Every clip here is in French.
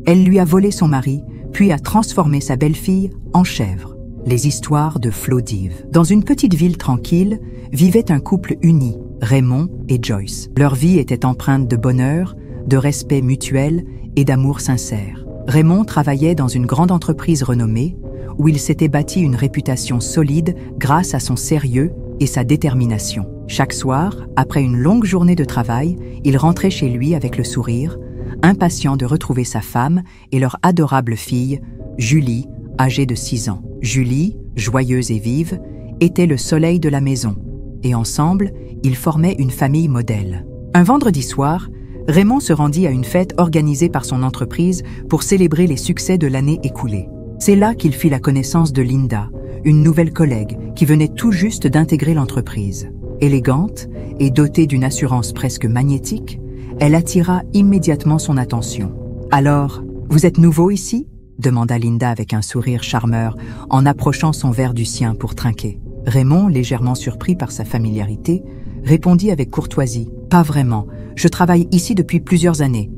Elle lui a volé son mari, puis a transformé sa belle-fille en chèvre. Les histoires de Plovdiv. Dans une petite ville tranquille, vivait un couple uni, Raymond et Joyce. Leur vie était empreinte de bonheur, de respect mutuel et d'amour sincère. Raymond travaillait dans une grande entreprise renommée, où il s'était bâti une réputation solide grâce à son sérieux et sa détermination. Chaque soir, après une longue journée de travail, il rentrait chez lui avec le sourire, impatient de retrouver sa femme et leur adorable fille, Julie, âgée de 6 ans. Julie, joyeuse et vive, était le soleil de la maison, et ensemble, ils formaient une famille modèle. Un vendredi soir, Raymond se rendit à une fête organisée par son entreprise pour célébrer les succès de l'année écoulée. C'est là qu'il fit la connaissance de Linda, une nouvelle collègue qui venait tout juste d'intégrer l'entreprise. Élégante et dotée d'une assurance presque magnétique, elle attira immédiatement son attention. « Alors, vous êtes nouveau ici ?» demanda Linda avec un sourire charmeur en approchant son verre du sien pour trinquer. Raymond, légèrement surpris par sa familiarité, répondit avec courtoisie. « Pas vraiment, je travaille ici depuis plusieurs années.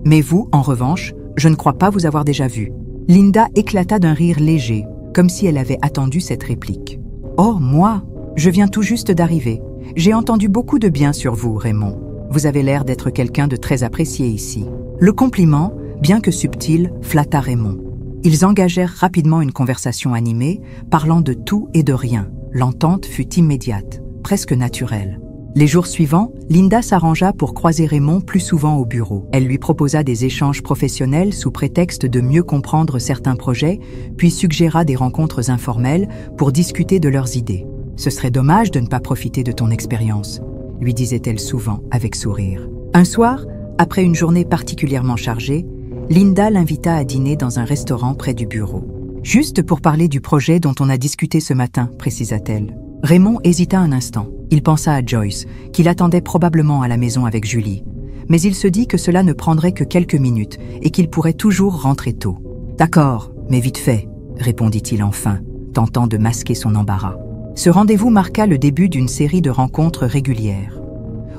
Mais vous, en revanche, je ne crois pas vous avoir déjà vu. » Linda éclata d'un rire léger, comme si elle avait attendu cette réplique. « Oh, moi, je viens tout juste d'arriver. J'ai entendu beaucoup de bien sur vous, Raymond. Vous avez l'air d'être quelqu'un de très apprécié ici. » Le compliment, bien que subtil, flatta Raymond. Ils engagèrent rapidement une conversation animée, parlant de tout et de rien. L'entente fut immédiate, presque naturelle. Les jours suivants, Linda s'arrangea pour croiser Raymond plus souvent au bureau. Elle lui proposa des échanges professionnels sous prétexte de mieux comprendre certains projets, puis suggéra des rencontres informelles pour discuter de leurs idées. « Ce serait dommage de ne pas profiter de ton expérience », lui disait-elle souvent avec sourire. Un soir, après une journée particulièrement chargée, Linda l'invita à dîner dans un restaurant près du bureau. « Juste pour parler du projet dont on a discuté ce matin », précisa-t-elle. Raymond hésita un instant. Il pensa à Joyce, qu'il attendait probablement à la maison avec Julie. Mais il se dit que cela ne prendrait que quelques minutes et qu'il pourrait toujours rentrer tôt. « D'accord, mais vite fait », répondit-il enfin, tentant de masquer son embarras. Ce rendez-vous marqua le début d'une série de rencontres régulières.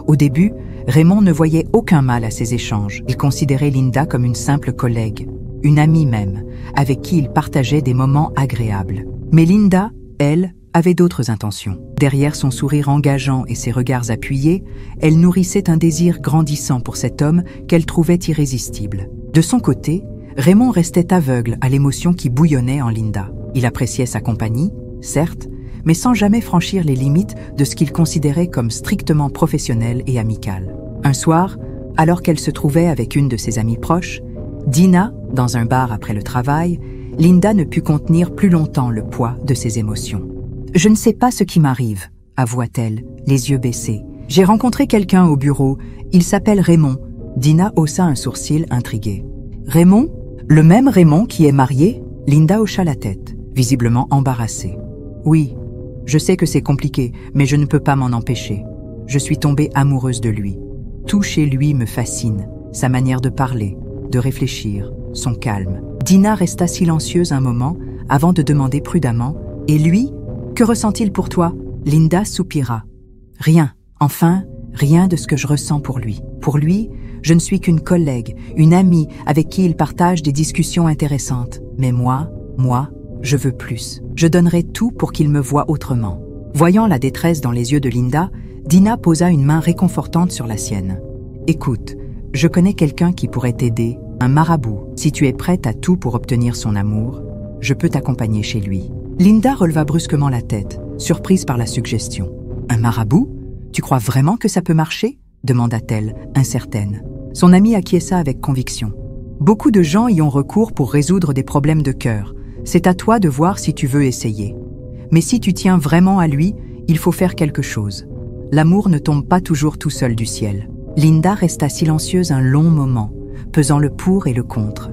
Au début, Raymond ne voyait aucun mal à ces échanges. Il considérait Linda comme une simple collègue, une amie même, avec qui il partageait des moments agréables. Mais Linda, elle, avait d'autres intentions. Derrière son sourire engageant et ses regards appuyés, elle nourrissait un désir grandissant pour cet homme qu'elle trouvait irrésistible. De son côté, Raymond restait aveugle à l'émotion qui bouillonnait en Linda. Il appréciait sa compagnie, certes, mais sans jamais franchir les limites de ce qu'il considérait comme strictement professionnel et amical. Un soir, alors qu'elle se trouvait avec une de ses amies proches, Dina, dans un bar après le travail, Linda ne put contenir plus longtemps le poids de ses émotions. « Je ne sais pas ce qui m'arrive », avoua-t-elle, les yeux baissés. « J'ai rencontré quelqu'un au bureau, il s'appelle Raymond. » Dina haussa un sourcil intrigué. « Raymond ? Le même Raymond qui est marié ?» Linda hocha la tête, visiblement embarrassée. « Oui, je sais que c'est compliqué, mais je ne peux pas m'en empêcher. Je suis tombée amoureuse de lui. Tout chez lui me fascine, sa manière de parler, de réfléchir, son calme. » Dina resta silencieuse un moment avant de demander prudemment « Et lui ? Que ressent-il pour toi ?» Linda soupira. « Rien, enfin, rien de ce que je ressens pour lui. Pour lui, je ne suis qu'une collègue, une amie avec qui il partage des discussions intéressantes. Mais moi, je veux plus. Je donnerai tout pour qu'il me voie autrement. » Voyant la détresse dans les yeux de Linda, Dina posa une main réconfortante sur la sienne. « Écoute, je connais quelqu'un qui pourrait t'aider, un marabout. Si tu es prête à tout pour obtenir son amour, je peux t'accompagner chez lui. » Linda releva brusquement la tête, surprise par la suggestion. « Un marabout ? Tu crois vraiment que ça peut marcher ?» demanda-t-elle, incertaine. Son amie acquiesça avec conviction. « Beaucoup de gens y ont recours pour résoudre des problèmes de cœur. C'est à toi de voir si tu veux essayer. Mais si tu tiens vraiment à lui, il faut faire quelque chose. L'amour ne tombe pas toujours tout seul du ciel. » Linda resta silencieuse un long moment, pesant le pour et le contre.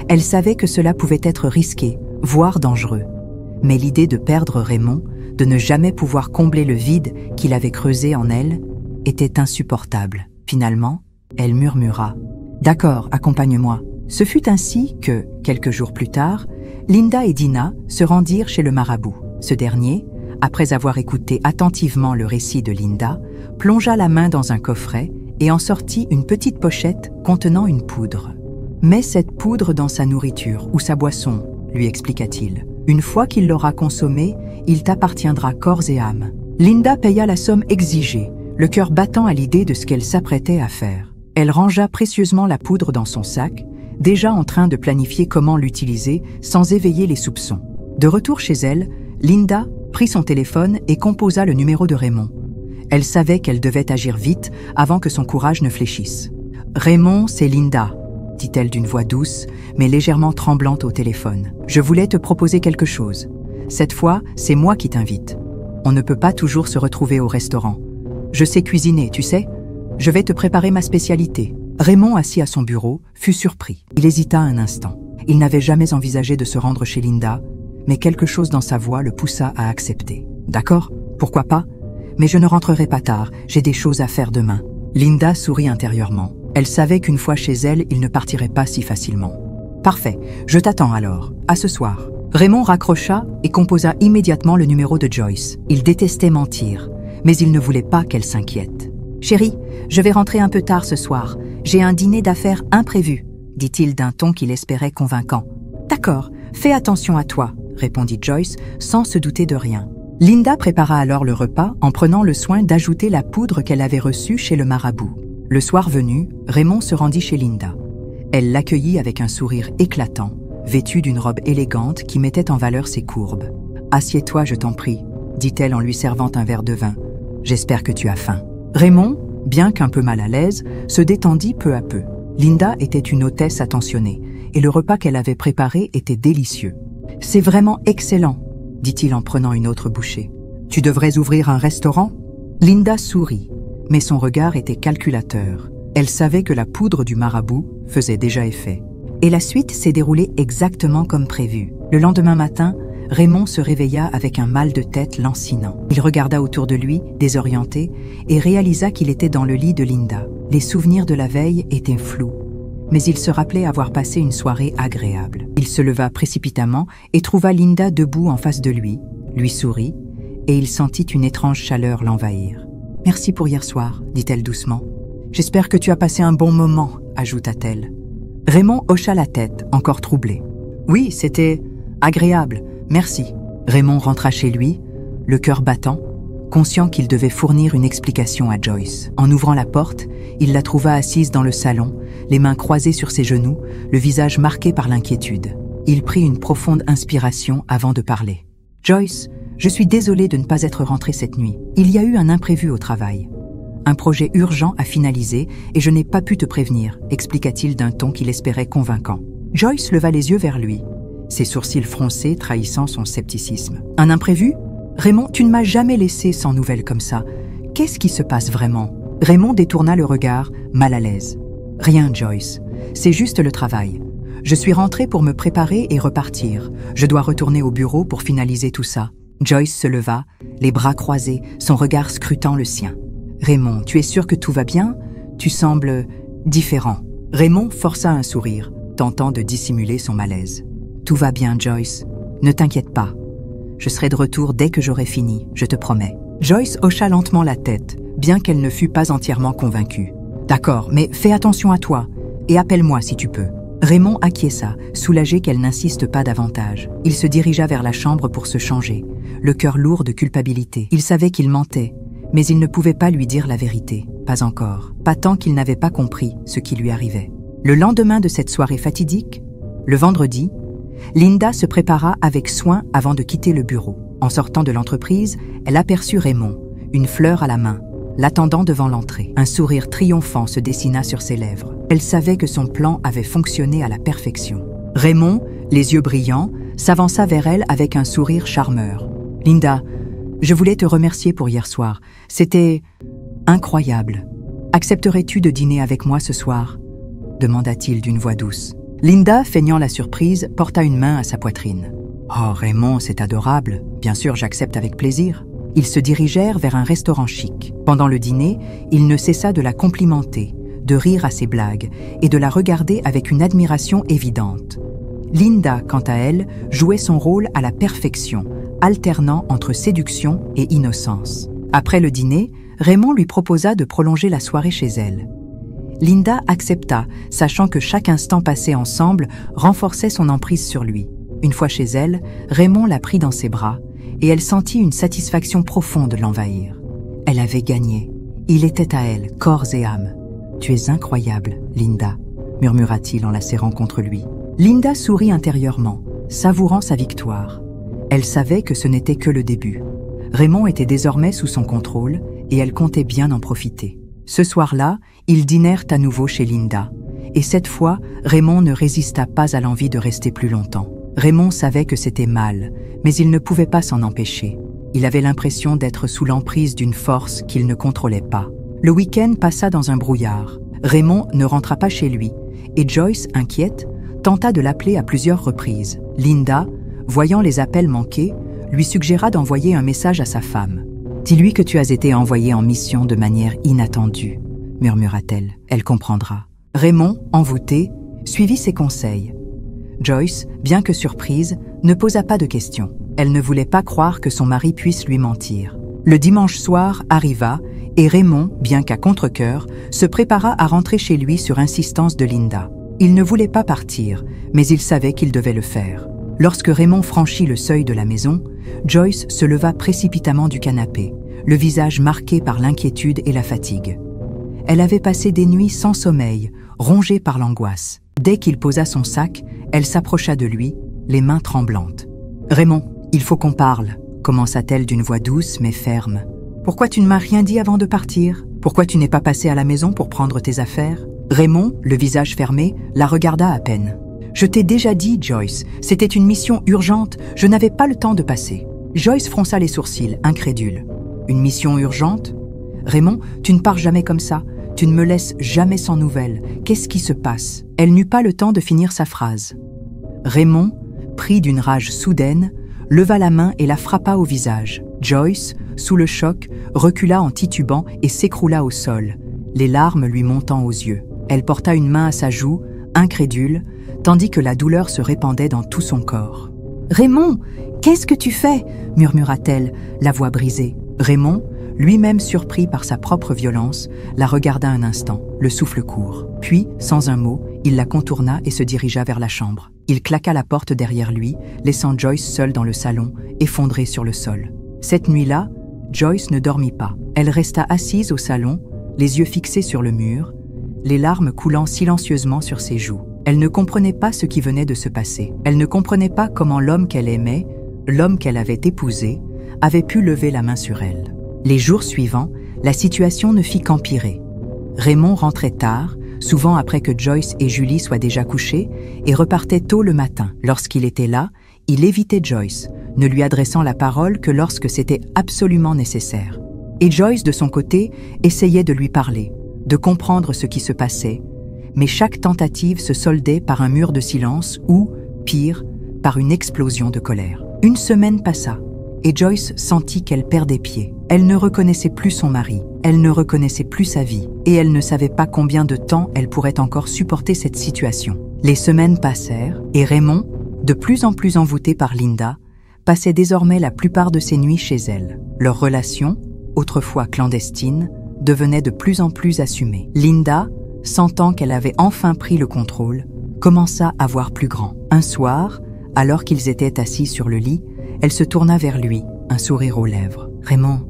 Elle savait que cela pouvait être risqué, voire dangereux. Mais l'idée de perdre Raymond, de ne jamais pouvoir combler le vide qu'il avait creusé en elle, était insupportable. Finalement, elle murmura « D'accord, accompagne-moi ». Ce fut ainsi que, quelques jours plus tard, Linda et Dina se rendirent chez le marabout. Ce dernier, après avoir écouté attentivement le récit de Linda, plongea la main dans un coffret et en sortit une petite pochette contenant une poudre. Mets cette poudre dans sa nourriture ou sa boisson, lui expliqua-t-il. Une fois qu'il l'aura consommée, il t'appartiendra corps et âme. Linda paya la somme exigée, le cœur battant à l'idée de ce qu'elle s'apprêtait à faire. Elle rangea précieusement la poudre dans son sac, déjà en train de planifier comment l'utiliser sans éveiller les soupçons. De retour chez elle, Linda prit son téléphone et composa le numéro de Raymond. Elle savait qu'elle devait agir vite avant que son courage ne fléchisse. « Raymond, c'est Linda », dit-elle d'une voix douce, mais légèrement tremblante au téléphone. « Je voulais te proposer quelque chose. Cette fois, c'est moi qui t'invite. On ne peut pas toujours se retrouver au restaurant. Je sais cuisiner, tu sais. Je vais te préparer ma spécialité. » Raymond, assis à son bureau, fut surpris. Il hésita un instant. Il n'avait jamais envisagé de se rendre chez Linda, mais quelque chose dans sa voix le poussa à accepter. « D'accord, pourquoi pas? Mais je ne rentrerai pas tard, j'ai des choses à faire demain. » Linda sourit intérieurement. Elle savait qu'une fois chez elle, il ne partirait pas si facilement. « Parfait, je t'attends alors. À ce soir. » Raymond raccrocha et composa immédiatement le numéro de Joyce. Il détestait mentir, mais il ne voulait pas qu'elle s'inquiète. « Chérie, je vais rentrer un peu tard ce soir. J'ai un dîner d'affaires imprévu, » dit-il d'un ton qu'il espérait convaincant. « D'accord, fais attention à toi, » répondit Joyce sans se douter de rien. Linda prépara alors le repas en prenant le soin d'ajouter la poudre qu'elle avait reçue chez le marabout. Le soir venu, Raymond se rendit chez Linda. Elle l'accueillit avec un sourire éclatant, vêtue d'une robe élégante qui mettait en valeur ses courbes. « Assieds-toi, je t'en prie, » dit-elle en lui servant un verre de vin. « J'espère que tu as faim. » Raymond, bien qu'un peu mal à l'aise, se détendit peu à peu. Linda était une hôtesse attentionnée, et le repas qu'elle avait préparé était délicieux. « C'est vraiment excellent, » dit-il en prenant une autre bouchée. « Tu devrais ouvrir un restaurant ?» Linda sourit, mais son regard était calculateur. Elle savait que la poudre du marabout faisait déjà effet. Et la suite s'est déroulée exactement comme prévu. Le lendemain matin, Raymond se réveilla avec un mal de tête lancinant. Il regarda autour de lui, désorienté, et réalisa qu'il était dans le lit de Linda. Les souvenirs de la veille étaient flous, mais il se rappelait avoir passé une soirée agréable. Il se leva précipitamment et trouva Linda debout en face de lui sourit, et il sentit une étrange chaleur l'envahir. « Merci pour hier soir, » dit-elle doucement. « J'espère que tu as passé un bon moment, » ajouta-t-elle. Raymond hocha la tête, encore troublé. « Oui, c'était agréable, merci. » Raymond rentra chez lui, le cœur battant, conscient qu'il devait fournir une explication à Joyce. En ouvrant la porte, il la trouva assise dans le salon, les mains croisées sur ses genoux, le visage marqué par l'inquiétude. Il prit une profonde inspiration avant de parler. « Joyce, je suis désolé de ne pas être rentré cette nuit. Il y a eu un imprévu au travail. Un projet urgent à finaliser et je n'ai pas pu te prévenir, » expliqua-t-il d'un ton qu'il espérait convaincant. Joyce leva les yeux vers lui, ses sourcils froncés trahissant son scepticisme. « Un imprévu ? Raymond, tu ne m'as jamais laissé sans nouvelles comme ça. Qu'est-ce qui se passe vraiment ?» Raymond détourna le regard, mal à l'aise. « Rien, Joyce. C'est juste le travail. Je suis rentré pour me préparer et repartir. Je dois retourner au bureau pour finaliser tout ça. » Joyce se leva, les bras croisés, son regard scrutant le sien. « Raymond, tu es sûr que tout va bien ? Tu sembles différent. » Raymond força un sourire, tentant de dissimuler son malaise. « Tout va bien, Joyce. Ne t'inquiète pas. Je serai de retour dès que j'aurai fini, je te promets. » Joyce hocha lentement la tête, bien qu'elle ne fût pas entièrement convaincue. « D'accord, mais fais attention à toi, et appelle-moi si tu peux. » Raymond acquiesça, soulagé qu'elle n'insiste pas davantage. Il se dirigea vers la chambre pour se changer, le cœur lourd de culpabilité. Il savait qu'il mentait, mais il ne pouvait pas lui dire la vérité. Pas encore. Pas tant qu'il n'avait pas compris ce qui lui arrivait. Le lendemain de cette soirée fatidique, le vendredi, Linda se prépara avec soin avant de quitter le bureau. En sortant de l'entreprise, elle aperçut Raymond, une fleur à la main, l'attendant devant l'entrée. Un sourire triomphant se dessina sur ses lèvres. Elle savait que son plan avait fonctionné à la perfection. Raymond, les yeux brillants, s'avança vers elle avec un sourire charmeur. « Linda, je voulais te remercier pour hier soir. C'était incroyable. Accepterais-tu de dîner avec moi ce soir ?» demanda-t-il d'une voix douce. Linda, feignant la surprise, porta une main à sa poitrine. « Oh, Raymond, c'est adorable. Bien sûr, j'accepte avec plaisir. » Ils se dirigèrent vers un restaurant chic. Pendant le dîner, il ne cessa de la complimenter, de rire à ses blagues et de la regarder avec une admiration évidente. Linda, quant à elle, jouait son rôle à la perfection, alternant entre séduction et innocence. Après le dîner, Raymond lui proposa de prolonger la soirée chez elle. Linda accepta, sachant que chaque instant passé ensemble renforçait son emprise sur lui. Une fois chez elle, Raymond la prit dans ses bras, et elle sentit une satisfaction profonde l'envahir. Elle avait gagné. Il était à elle, corps et âme. « Tu es incroyable, Linda », murmura-t-il en la serrant contre lui. Linda sourit intérieurement, savourant sa victoire. Elle savait que ce n'était que le début. Raymond était désormais sous son contrôle, et elle comptait bien en profiter. Ce soir-là, ils dînèrent à nouveau chez Linda, et cette fois, Raymond ne résista pas à l'envie de rester plus longtemps. Raymond savait que c'était mal, mais il ne pouvait pas s'en empêcher. Il avait l'impression d'être sous l'emprise d'une force qu'il ne contrôlait pas. Le week-end passa dans un brouillard. Raymond ne rentra pas chez lui, et Joyce, inquiète, tenta de l'appeler à plusieurs reprises. Linda, voyant les appels manqués, lui suggéra d'envoyer un message à sa femme. « Dis-lui que tu as été envoyé en mission de manière inattendue », murmura-t-elle. « Elle comprendra. » Raymond, envoûté, suivit ses conseils. Joyce, bien que surprise, ne posa pas de questions. Elle ne voulait pas croire que son mari puisse lui mentir. Le dimanche soir arriva, et Raymond, bien qu'à contre-cœur, se prépara à rentrer chez lui sur insistance de Linda. Il ne voulait pas partir, mais il savait qu'il devait le faire. Lorsque Raymond franchit le seuil de la maison, Joyce se leva précipitamment du canapé, le visage marqué par l'inquiétude et la fatigue. Elle avait passé des nuits sans sommeil, rongée par l'angoisse. Dès qu'il posa son sac, elle s'approcha de lui, les mains tremblantes. « Raymond, il faut qu'on parle », commença-t-elle d'une voix douce mais ferme. « Pourquoi tu ne m'as rien dit avant de partir? Pourquoi tu n'es pas passé à la maison pour prendre tes affaires ?» Raymond, le visage fermé, la regarda à peine. « Je t'ai déjà dit, Joyce, c'était une mission urgente, je n'avais pas le temps de passer. » Joyce fronça les sourcils, incrédule. « Une mission urgente? Raymond, tu ne pars jamais comme ça. Tu ne me laisses jamais sans nouvelles. Qu'est-ce qui se passe ?» Elle n'eut pas le temps de finir sa phrase. Raymond, pris d'une rage soudaine, leva la main et la frappa au visage. Joyce, sous le choc, recula en titubant et s'écroula au sol, les larmes lui montant aux yeux. Elle porta une main à sa joue, incrédule, tandis que la douleur se répandait dans tout son corps. « Raymond, qu'est-ce que tu fais ?» murmura-t-elle, la voix brisée. Raymond, lui-même surpris par sa propre violence, la regarda un instant, le souffle court. Puis, sans un mot, il la contourna et se dirigea vers la chambre. Il claqua la porte derrière lui, laissant Joyce seule dans le salon, effondrée sur le sol. Cette nuit-là, Joyce ne dormit pas. Elle resta assise au salon, les yeux fixés sur le mur, les larmes coulant silencieusement sur ses joues. Elle ne comprenait pas ce qui venait de se passer. Elle ne comprenait pas comment l'homme qu'elle aimait, l'homme qu'elle avait épousé, avait pu lever la main sur elle. Les jours suivants, la situation ne fit qu'empirer. Raymond rentrait tard, souvent après que Joyce et Julie soient déjà couchées, et repartait tôt le matin. Lorsqu'il était là, il évitait Joyce, ne lui adressant la parole que lorsque c'était absolument nécessaire. Et Joyce, de son côté, essayait de lui parler, de comprendre ce qui se passait, mais chaque tentative se soldait par un mur de silence ou, pire, par une explosion de colère. Une semaine passa, et Joyce sentit qu'elle perdait pied. Elle ne reconnaissait plus son mari, elle ne reconnaissait plus sa vie, et elle ne savait pas combien de temps elle pourrait encore supporter cette situation. Les semaines passèrent, et Raymond, de plus en plus envoûté par Linda, passait désormais la plupart de ses nuits chez elle. Leur relation, autrefois clandestine, devenait de plus en plus assumée. Linda, sentant qu'elle avait enfin pris le contrôle, commença à voir plus grand. Un soir, alors qu'ils étaient assis sur le lit, elle se tourna vers lui, un sourire aux lèvres. « Raymond,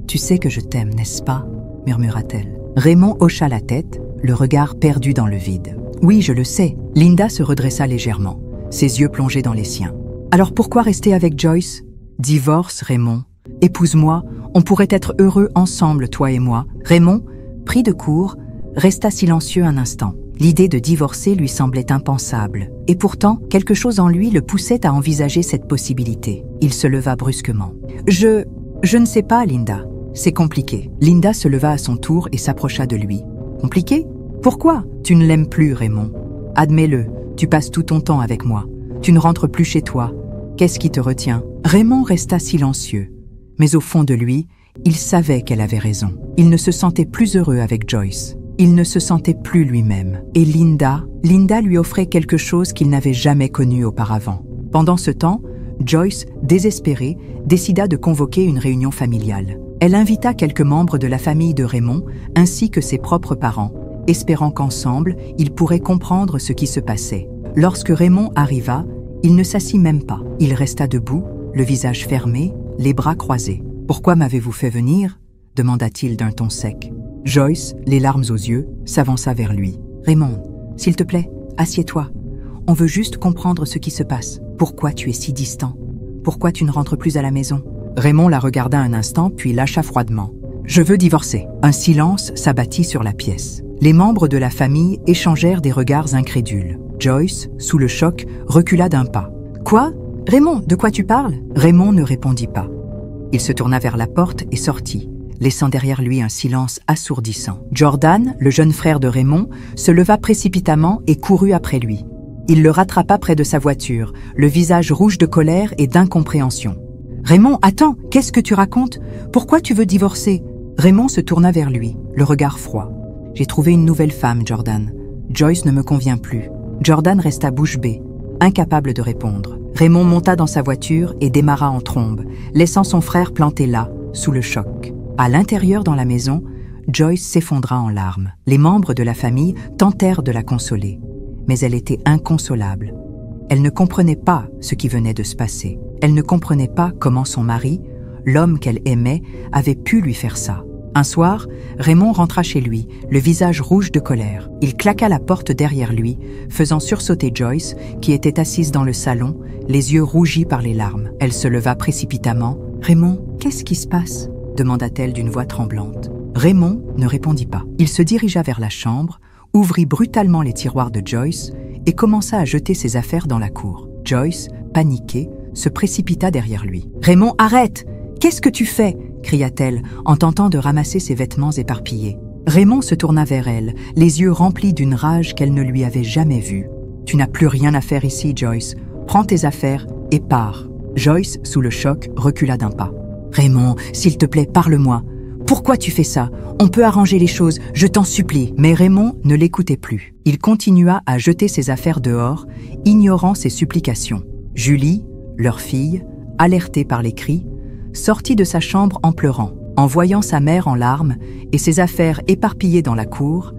tu sais que je t'aime, n'est-ce pas ?» murmura-t-elle. Raymond hocha la tête, le regard perdu dans le vide. « Oui, je le sais. » Linda se redressa légèrement, ses yeux plongés dans les siens. « Alors pourquoi rester avec Joyce ? Divorce, Raymond. Épouse-moi, on pourrait être heureux ensemble, toi et moi. » Raymond, pris de court, resta silencieux un instant. L'idée de divorcer lui semblait impensable, et pourtant, quelque chose en lui le poussait à envisager cette possibilité. Il se leva brusquement. « Je ne sais pas, Linda. C'est compliqué. » Linda se leva à son tour et s'approcha de lui. « Compliqué ? Pourquoi ? Tu ne l'aimes plus, Raymond. Admets-le, tu passes tout ton temps avec moi. Tu ne rentres plus chez toi. Qu'est-ce qui te retient ?» Raymond resta silencieux, mais au fond de lui, il savait qu'elle avait raison. Il ne se sentait plus heureux avec Joyce. Il ne se sentait plus lui-même. Et Linda lui offrait quelque chose qu'il n'avait jamais connu auparavant. Pendant ce temps, Joyce, désespérée, décida de convoquer une réunion familiale. Elle invita quelques membres de la famille de Raymond, ainsi que ses propres parents, espérant qu'ensemble, ils pourraient comprendre ce qui se passait. Lorsque Raymond arriva, il ne s'assit même pas. Il resta debout, le visage fermé, les bras croisés. « Pourquoi m'avez-vous fait venir ?» demanda-t-il d'un ton sec. Joyce, les larmes aux yeux, s'avança vers lui. « Raymond, s'il te plaît, assieds-toi. On veut juste comprendre ce qui se passe. Pourquoi tu es si distant? Pourquoi tu ne rentres plus à la maison ?» Raymond la regarda un instant, puis lâcha froidement. « Je veux divorcer. » Un silence s'abattit sur la pièce. Les membres de la famille échangèrent des regards incrédules. Joyce, sous le choc, recula d'un pas. « Quoi? Raymond, de quoi tu parles ?» Raymond ne répondit pas. Il se tourna vers la porte et sortit, laissant derrière lui un silence assourdissant. Jordan, le jeune frère de Raymond, se leva précipitamment et courut après lui. Il le rattrapa près de sa voiture, le visage rouge de colère et d'incompréhension. « Raymond, attends, qu'est-ce que tu racontes? Pourquoi tu veux divorcer ?» Raymond se tourna vers lui, le regard froid. « J'ai trouvé une nouvelle femme, Jordan. Joyce ne me convient plus. » Jordan resta bouche bée, incapable de répondre. Raymond monta dans sa voiture et démarra en trombe, laissant son frère planté là, sous le choc. À l'intérieur dans la maison, Joyce s'effondra en larmes. Les membres de la famille tentèrent de la consoler, mais elle était inconsolable. Elle ne comprenait pas ce qui venait de se passer. Elle ne comprenait pas comment son mari, l'homme qu'elle aimait, avait pu lui faire ça. Un soir, Raymond rentra chez lui, le visage rouge de colère. Il claqua la porte derrière lui, faisant sursauter Joyce, qui était assise dans le salon, les yeux rougis par les larmes. Elle se leva précipitamment. « Raymond, qu'est-ce qui se passe ?» demanda-t-elle d'une voix tremblante. Raymond ne répondit pas. Il se dirigea vers la chambre, ouvrit brutalement les tiroirs de Joyce et commença à jeter ses affaires dans la cour. Joyce, paniquée, se précipita derrière lui. « Raymond, arrête! Qu'est-ce que tu fais ?» cria-t-elle en tentant de ramasser ses vêtements éparpillés. Raymond se tourna vers elle, les yeux remplis d'une rage qu'elle ne lui avait jamais vue. « Tu n'as plus rien à faire ici, Joyce. Prends tes affaires et pars. » Joyce, sous le choc, recula d'un pas. « Raymond, s'il te plaît, parle-moi. Pourquoi tu fais ça? On peut arranger les choses, je t'en supplie. » Mais Raymond ne l'écoutait plus. Il continua à jeter ses affaires dehors, ignorant ses supplications. Julie, leur fille, alertée par les cris, sortit de sa chambre en pleurant. En voyant sa mère en larmes et ses affaires éparpillées dans la cour,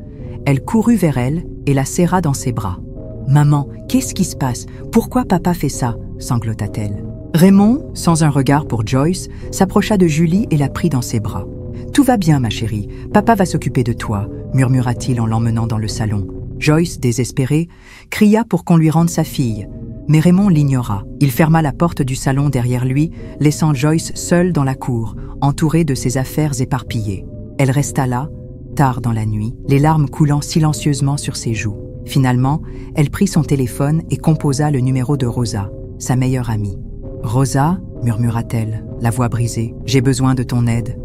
elle courut vers elle et la serra dans ses bras. « Maman, qu'est-ce qui se passe? Pourquoi papa fait ça ?» sanglota-t-elle. Raymond, sans un regard pour Joyce, s'approcha de Julie et la prit dans ses bras. « Tout va bien, ma chérie. Papa va s'occuper de toi, » murmura-t-il en l'emmenant dans le salon. Joyce, désespérée, cria pour qu'on lui rende sa fille. Mais Raymond l'ignora. Il ferma la porte du salon derrière lui, laissant Joyce seule dans la cour, entourée de ses affaires éparpillées. Elle resta là, tard dans la nuit, les larmes coulant silencieusement sur ses joues. Finalement, elle prit son téléphone et composa le numéro de Rosa, sa meilleure amie. « Rosa, » murmura-t-elle, la voix brisée, « j'ai besoin de ton aide.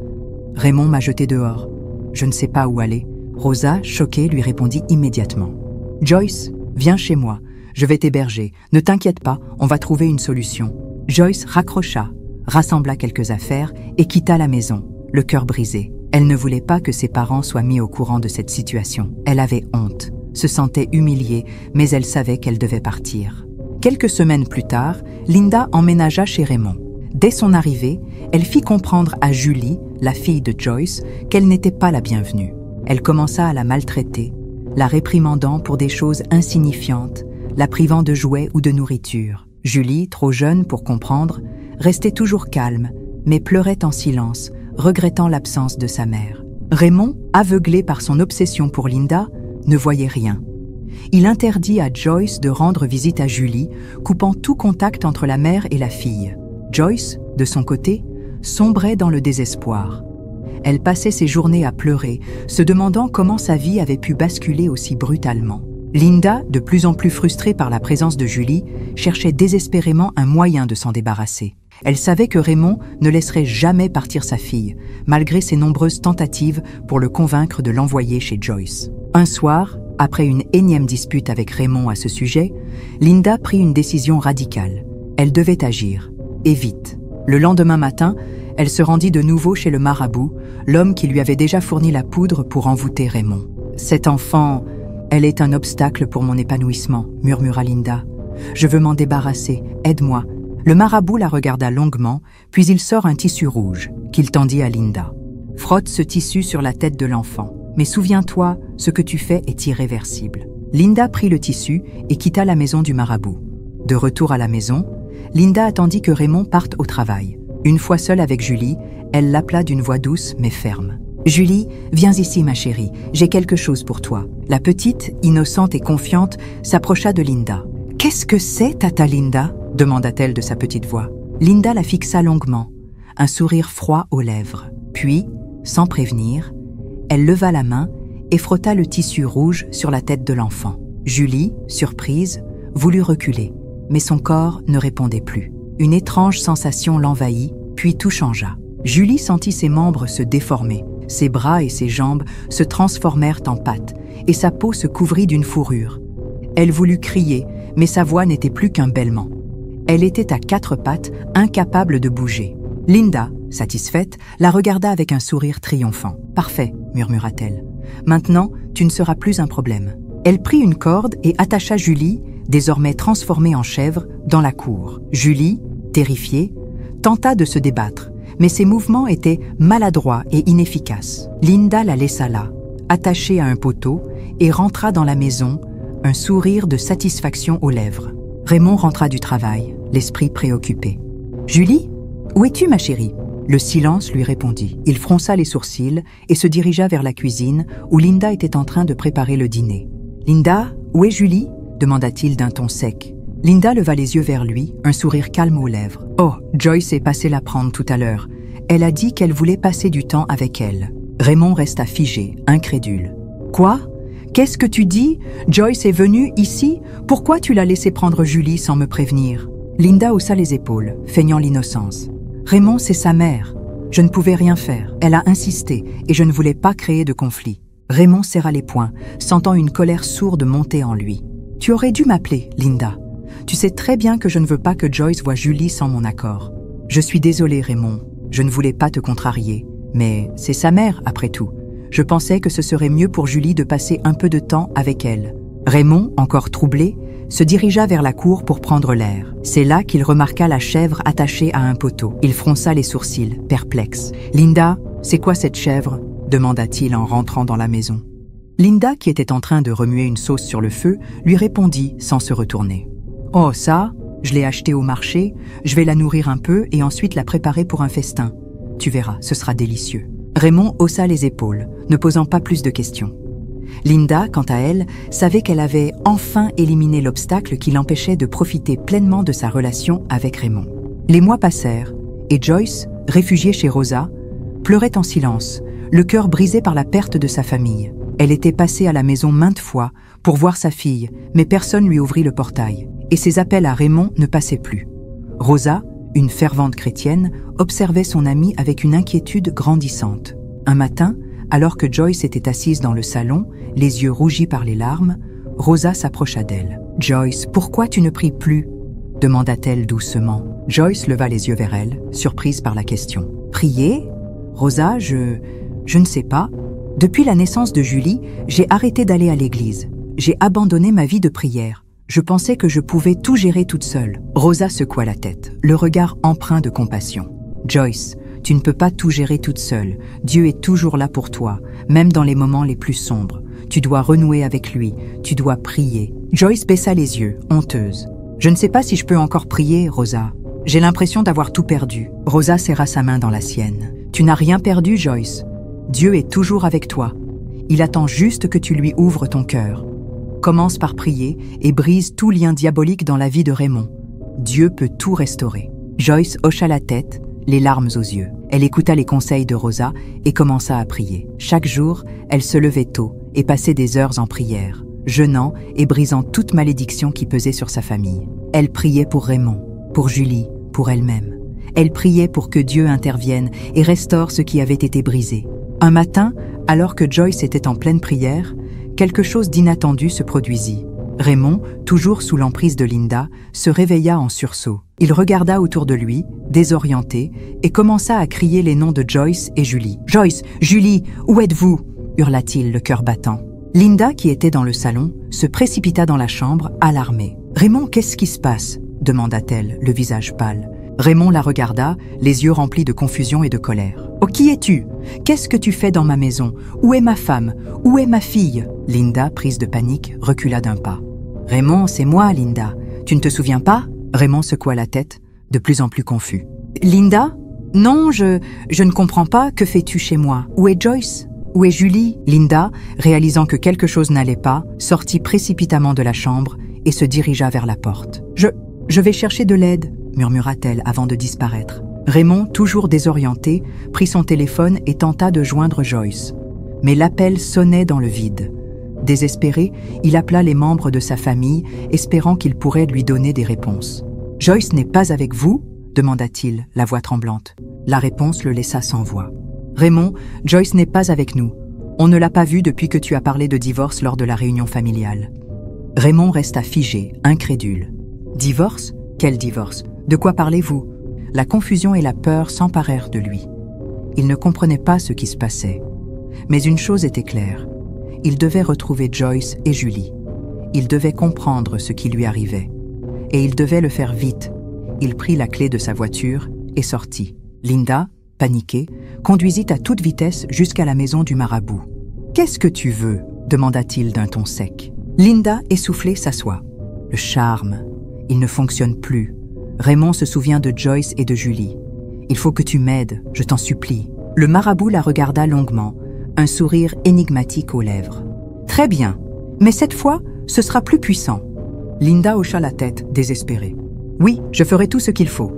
Raymond m'a jetée dehors. Je ne sais pas où aller. » Rosa, choquée, lui répondit immédiatement. « Joyce, viens chez moi. Je vais t'héberger. Ne t'inquiète pas, on va trouver une solution. » Joyce raccrocha, rassembla quelques affaires et quitta la maison, le cœur brisé. Elle ne voulait pas que ses parents soient mis au courant de cette situation. Elle avait honte, se sentait humiliée, mais elle savait qu'elle devait partir. Quelques semaines plus tard, Linda emménagea chez Raymond. Dès son arrivée, elle fit comprendre à Julie, la fille de Joyce, qu'elle n'était pas la bienvenue. Elle commença à la maltraiter, la réprimandant pour des choses insignifiantes, la privant de jouets ou de nourriture. Julie, trop jeune pour comprendre, restait toujours calme, mais pleurait en silence, regrettant l'absence de sa mère. Raymond, aveuglé par son obsession pour Linda, ne voyait rien. Il interdit à Joyce de rendre visite à Julie, coupant tout contact entre la mère et la fille. Joyce, de son côté, sombrait dans le désespoir. Elle passait ses journées à pleurer, se demandant comment sa vie avait pu basculer aussi brutalement. Linda, de plus en plus frustrée par la présence de Julie, cherchait désespérément un moyen de s'en débarrasser. Elle savait que Raymond ne laisserait jamais partir sa fille, malgré ses nombreuses tentatives pour le convaincre de l'envoyer chez Joyce. Un soir, après une énième dispute avec Raymond à ce sujet, Linda prit une décision radicale. Elle devait agir, et vite. Le lendemain matin, elle se rendit de nouveau chez le marabout, l'homme qui lui avait déjà fourni la poudre pour envoûter Raymond. « Cet enfant, elle est un obstacle pour mon épanouissement, » murmura Linda. « Je veux m'en débarrasser, aide-moi. » Le marabout la regarda longuement, puis il sort un tissu rouge, qu'il tendit à Linda. « Frotte ce tissu sur la tête de l'enfant. Mais souviens-toi, ce que tu fais est irréversible. » Linda prit le tissu et quitta la maison du marabout. De retour à la maison, Linda attendit que Raymond parte au travail. Une fois seule avec Julie, elle l'appela d'une voix douce mais ferme. « Julie, viens ici ma chérie, j'ai quelque chose pour toi. » La petite, innocente et confiante, s'approcha de Linda. « Qu'est-ce que c'est, tata Linda ?» demanda-t-elle de sa petite voix. Linda la fixa longuement, un sourire froid aux lèvres. Puis, sans prévenir, elle leva la main et frotta le tissu rouge sur la tête de l'enfant. Julie, surprise, voulut reculer, mais son corps ne répondait plus. Une étrange sensation l'envahit, puis tout changea. Julie sentit ses membres se déformer, ses bras et ses jambes se transformèrent en pâte, et sa peau se couvrit d'une fourrure. Elle voulut crier, mais sa voix n'était plus qu'un bêlement. Elle était à 4 pattes, incapable de bouger. Linda, satisfaite, la regarda avec un sourire triomphant. « Parfait, » murmura-t-elle. « Maintenant, tu ne seras plus un problème. » Elle prit une corde et attacha Julie, désormais transformée en chèvre, dans la cour. Julie, terrifiée, tenta de se débattre, mais ses mouvements étaient maladroits et inefficaces. Linda la laissa là, attachée à un poteau, et rentra dans la maison, un sourire de satisfaction aux lèvres. Raymond rentra du travail, l'esprit préoccupé. « Julie, où es-tu, ma chérie ?» Le silence lui répondit. Il fronça les sourcils et se dirigea vers la cuisine où Linda était en train de préparer le dîner. « Linda, où est Julie ?» demanda-t-il d'un ton sec. Linda leva les yeux vers lui, un sourire calme aux lèvres. « Oh, Joyce est passée la prendre tout à l'heure. Elle a dit qu'elle voulait passer du temps avec elle. » Raymond resta figé, incrédule. « Quoi ? Qu'est-ce que tu dis ? Joyce est venue ici ? Pourquoi tu l'as laissé prendre Julie sans me prévenir ?» Linda haussa les épaules, feignant l'innocence. « Raymond, c'est sa mère. Je ne pouvais rien faire. Elle a insisté et je ne voulais pas créer de conflit. » Raymond serra les poings, sentant une colère sourde monter en lui. « Tu aurais dû m'appeler, Linda. Tu sais très bien que je ne veux pas que Joyce voie Julie sans mon accord. Je suis désolée, Raymond. Je ne voulais pas te contrarier. Mais c'est sa mère, après tout. Je pensais que ce serait mieux pour Julie de passer un peu de temps avec elle. » Raymond, encore troublé, se dirigea vers la cour pour prendre l'air. C'est là qu'il remarqua la chèvre attachée à un poteau. Il fronça les sourcils, perplexe. « Linda, c'est quoi cette chèvre ?» demanda-t-il en rentrant dans la maison. Linda, qui était en train de remuer une sauce sur le feu, lui répondit sans se retourner. « Oh, ça, je l'ai achetée au marché, je vais la nourrir un peu et ensuite la préparer pour un festin. Tu verras, ce sera délicieux. » Raymond haussa les épaules, ne posant pas plus de questions. Linda, quant à elle, savait qu'elle avait enfin éliminé l'obstacle qui l'empêchait de profiter pleinement de sa relation avec Raymond. Les mois passèrent, et Joyce, réfugiée chez Rosa, pleurait en silence, le cœur brisé par la perte de sa famille. Elle était passée à la maison maintes fois pour voir sa fille, mais personne lui ouvrit le portail, et ses appels à Raymond ne passaient plus. Rosa, une fervente chrétienne, observait son amie avec une inquiétude grandissante. Un matin, alors que Joyce était assise dans le salon, les yeux rougis par les larmes, Rosa s'approcha d'elle. « Joyce, pourquoi tu ne pries plus ?» demanda-t-elle doucement. Joyce leva les yeux vers elle, surprise par la question. « Prier ? Rosa, je ne sais pas. Depuis la naissance de Julie, j'ai arrêté d'aller à l'église. J'ai abandonné ma vie de prière. Je pensais que je pouvais tout gérer toute seule. » Rosa secoua la tête, le regard empreint de compassion. « Joyce, tu ne peux pas tout gérer toute seule. Dieu est toujours là pour toi, même dans les moments les plus sombres. Tu dois renouer avec lui, tu dois prier. » Joyce baissa les yeux, honteuse. « Je ne sais pas si je peux encore prier, Rosa. J'ai l'impression d'avoir tout perdu. » Rosa serra sa main dans la sienne. « Tu n'as rien perdu, Joyce. Dieu est toujours avec toi. Il attend juste que tu lui ouvres ton cœur. Commence par prier et brise tout lien diabolique dans la vie de Raymond. Dieu peut tout restaurer. » Joyce hocha la tête, les larmes aux yeux. Elle écouta les conseils de Rosa et commença à prier. Chaque jour, elle se levait tôt et passait des heures en prière, jeûnant et brisant toute malédiction qui pesait sur sa famille. Elle priait pour Raymond, pour Julie, pour elle-même. Elle priait pour que Dieu intervienne et restaure ce qui avait été brisé. Un matin, alors que Joyce était en pleine prière, quelque chose d'inattendu se produisit. Raymond, toujours sous l'emprise de Linda, se réveilla en sursaut. Il regarda autour de lui, désorienté, et commença à crier les noms de Joyce et Julie. « Joyce, Julie, où êtes-vous » hurla-t-il, le cœur battant. Linda, qui était dans le salon, se précipita dans la chambre, alarmée. « Raymond, qu'est-ce qui se passe » demanda-t-elle, le visage pâle. Raymond la regarda, les yeux remplis de confusion et de colère. « Oh, qui es-tu? Qu'est-ce que tu fais dans ma maison? Où est ma femme? Où est ma fille ?» Linda, prise de panique, recula d'un pas. « Raymond, c'est moi, Linda. Tu ne te souviens pas ?» Raymond secoua la tête, de plus en plus confus. « Linda? Non, je ne comprends pas. Que fais-tu chez moi? Où est Joyce? Où est Julie ?» Linda, réalisant que quelque chose n'allait pas, sortit précipitamment de la chambre et se dirigea vers la porte. « Je vais chercher de l'aide, » murmura-t-elle avant de disparaître. Raymond, toujours désorienté, prit son téléphone et tenta de joindre Joyce. Mais l'appel sonnait dans le vide. Désespéré, il appela les membres de sa famille, espérant qu'ils pourraient lui donner des réponses. « Joyce n'est pas avec vous ?» demanda-t-il, la voix tremblante. La réponse le laissa sans voix. « Raymond, Joyce n'est pas avec nous. On ne l'a pas vue depuis que tu as parlé de divorce lors de la réunion familiale. » Raymond resta figé, incrédule. « Divorce? Quel divorce? De quoi parlez-vous » La confusion et la peur s'emparèrent de lui. Il ne comprenait pas ce qui se passait. Mais une chose était claire. Il devait retrouver Joyce et Julie. Il devait comprendre ce qui lui arrivait. Et il devait le faire vite. Il prit la clé de sa voiture et sortit. Linda, paniquée, conduisit à toute vitesse jusqu'à la maison du marabout. « Qu'est-ce que tu veux » demanda-t-il d'un ton sec. Linda, essoufflée, s'assoit. Le charme. Il ne fonctionne plus. Raymond se souvient de Joyce et de Julie. « Il faut que tu m'aides, je t'en supplie. » Le marabout la regarda longuement, un sourire énigmatique aux lèvres. « Très bien, mais cette fois, ce sera plus puissant. » Linda hocha la tête, désespérée. « Oui, je ferai tout ce qu'il faut. »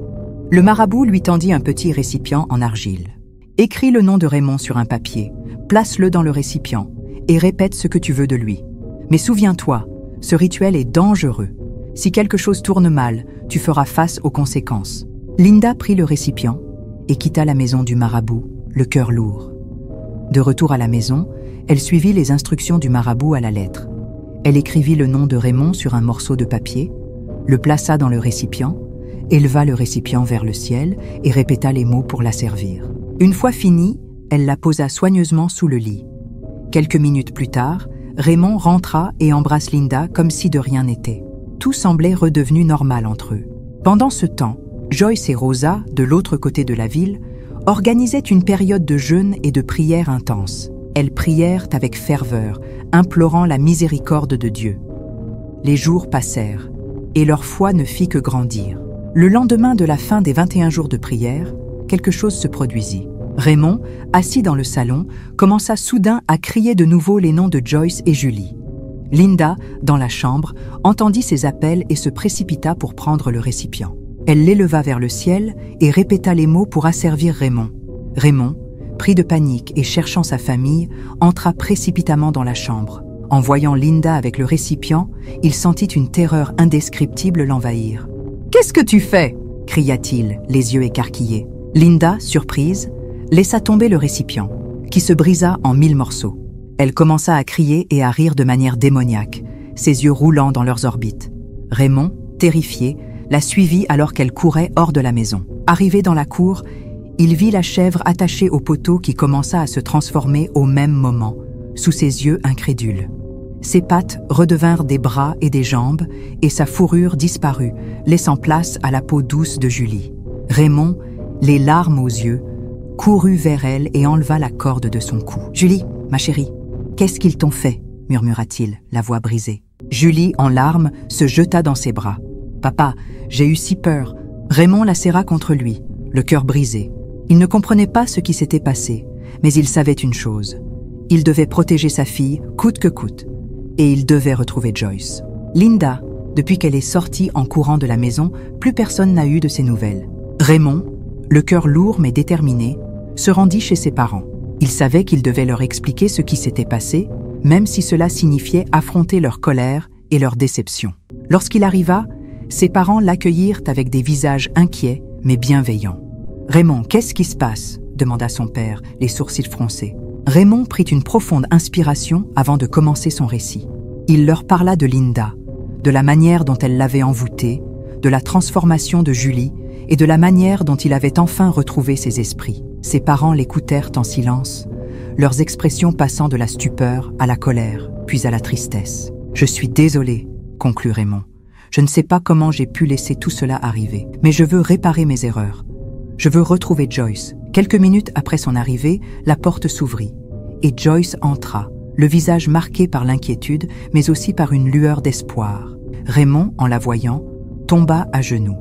Le marabout lui tendit un petit récipient en argile. « Écris le nom de Raymond sur un papier, place-le dans le récipient et répète ce que tu veux de lui. Mais souviens-toi, ce rituel est dangereux. Si quelque chose tourne mal, tu feras face aux conséquences. » Linda prit le récipient et quitta la maison du marabout, le cœur lourd. De retour à la maison, elle suivit les instructions du marabout à la lettre. Elle écrivit le nom de Raymond sur un morceau de papier, le plaça dans le récipient, éleva le récipient vers le ciel et répéta les mots pour la servir. Une fois finie, elle la posa soigneusement sous le lit. Quelques minutes plus tard, Raymond rentra et embrasse Linda comme si de rien n'était. Tout semblait redevenu normal entre eux. Pendant ce temps, Joyce et Rosa, de l'autre côté de la ville, organisaient une période de jeûne et de prière intense. Elles prièrent avec ferveur, implorant la miséricorde de Dieu. Les jours passèrent, et leur foi ne fit que grandir. Le lendemain de la fin des 21 jours de prière, quelque chose se produisit. Raymond, assis dans le salon, commença soudain à crier de nouveau les noms de Joyce et Julie. Linda, dans la chambre, entendit ces appels et se précipita pour prendre le récipient. Elle l'éleva vers le ciel et répéta les mots pour asservir Raymond. Raymond, pris de panique et cherchant sa famille, entra précipitamment dans la chambre. En voyant Linda avec le récipient, il sentit une terreur indescriptible l'envahir. « Qu'est-ce que tu fais » cria-t-il, les yeux écarquillés. Linda, surprise, laissa tomber le récipient, qui se brisa en 1000 morceaux. Elle commença à crier et à rire de manière démoniaque, ses yeux roulant dans leurs orbites. Raymond, terrifié, la suivit alors qu'elle courait hors de la maison. Arrivé dans la cour, il vit la chèvre attachée au poteau qui commença à se transformer au même moment, sous ses yeux incrédules. Ses pattes redevinrent des bras et des jambes, et sa fourrure disparut, laissant place à la peau douce de Julie. Raymond, les larmes aux yeux, courut vers elle et enleva la corde de son cou. « Julie, ma chérie, qu'est-ce qu'ils t'ont fait ?» murmura-t-il, la voix brisée. Julie, en larmes, se jeta dans ses bras. « Papa, j'ai eu si peur. » Raymond la serra contre lui, le cœur brisé. Il ne comprenait pas ce qui s'était passé, mais il savait une chose. Il devait protéger sa fille, coûte que coûte. Et il devait retrouver Joyce. Linda, depuis qu'elle est sortie en courant de la maison, plus personne n'a eu de ses nouvelles. Raymond, le cœur lourd mais déterminé, se rendit chez ses parents. Il savait qu'il devait leur expliquer ce qui s'était passé, même si cela signifiait affronter leur colère et leur déception. Lorsqu'il arriva, ses parents l'accueillirent avec des visages inquiets mais bienveillants. « Raymond, qu'est-ce qui se passe ?» demanda son père, les sourcils froncés. Raymond prit une profonde inspiration avant de commencer son récit. Il leur parla de Linda, de la manière dont elle l'avait envoûté, de la transformation de Julie et de la manière dont il avait enfin retrouvé ses esprits. Ses parents l'écoutèrent en silence, leurs expressions passant de la stupeur à la colère, puis à la tristesse. « Je suis désolé, » conclut Raymond. « Je ne sais pas comment j'ai pu laisser tout cela arriver, mais je veux réparer mes erreurs. Je veux retrouver Joyce. Quelques minutes après son arrivée, la porte s'ouvrit et Joyce entra, le visage marqué par l'inquiétude, mais aussi par une lueur d'espoir. Raymond, en la voyant, tomba à genoux,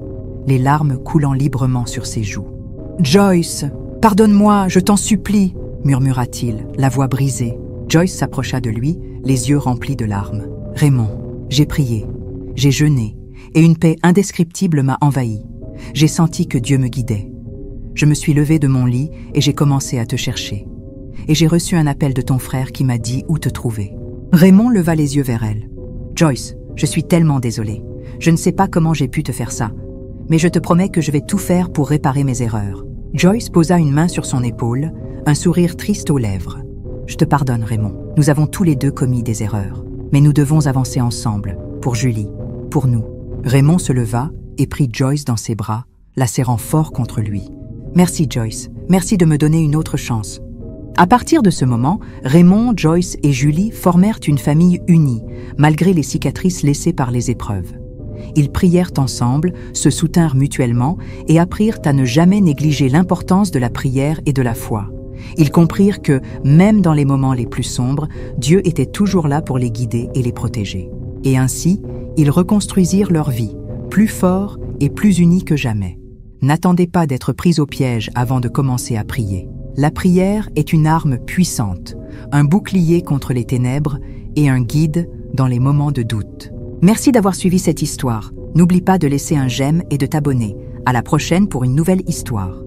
les larmes coulant librement sur ses joues. « Joyce, pardonne-moi, je t'en supplie !» murmura-t-il, la voix brisée. Joyce s'approcha de lui, les yeux remplis de larmes. « Raymond, j'ai prié, j'ai jeûné, et une paix indescriptible m'a envahi. J'ai senti que Dieu me guidait. Je me suis levée de mon lit et j'ai commencé à te chercher. Et j'ai reçu un appel de ton frère qui m'a dit où te trouver. » Raymond leva les yeux vers elle. « Joyce, je suis tellement désolé. Je ne sais pas comment j'ai pu te faire ça, mais je te promets que je vais tout faire pour réparer mes erreurs. » Joyce posa une main sur son épaule, un sourire triste aux lèvres. « Je te pardonne, Raymond. Nous avons tous les deux commis des erreurs. Mais nous devons avancer ensemble, pour Julie, pour nous. » Raymond se leva et prit Joyce dans ses bras, la serrant fort contre lui. « Merci, Joyce. Merci de me donner une autre chance. » À partir de ce moment, Raymond, Joyce et Julie formèrent une famille unie, malgré les cicatrices laissées par les épreuves. Ils prièrent ensemble, se soutinrent mutuellement et apprirent à ne jamais négliger l'importance de la prière et de la foi. Ils comprirent que, même dans les moments les plus sombres, Dieu était toujours là pour les guider et les protéger. Et ainsi, ils reconstruisirent leur vie, plus forts et plus unis que jamais. N'attendez pas d'être pris au piège avant de commencer à prier. La prière est une arme puissante, un bouclier contre les ténèbres et un guide dans les moments de doute. Merci d'avoir suivi cette histoire. N'oublie pas de laisser un j'aime et de t'abonner. À la prochaine pour une nouvelle histoire.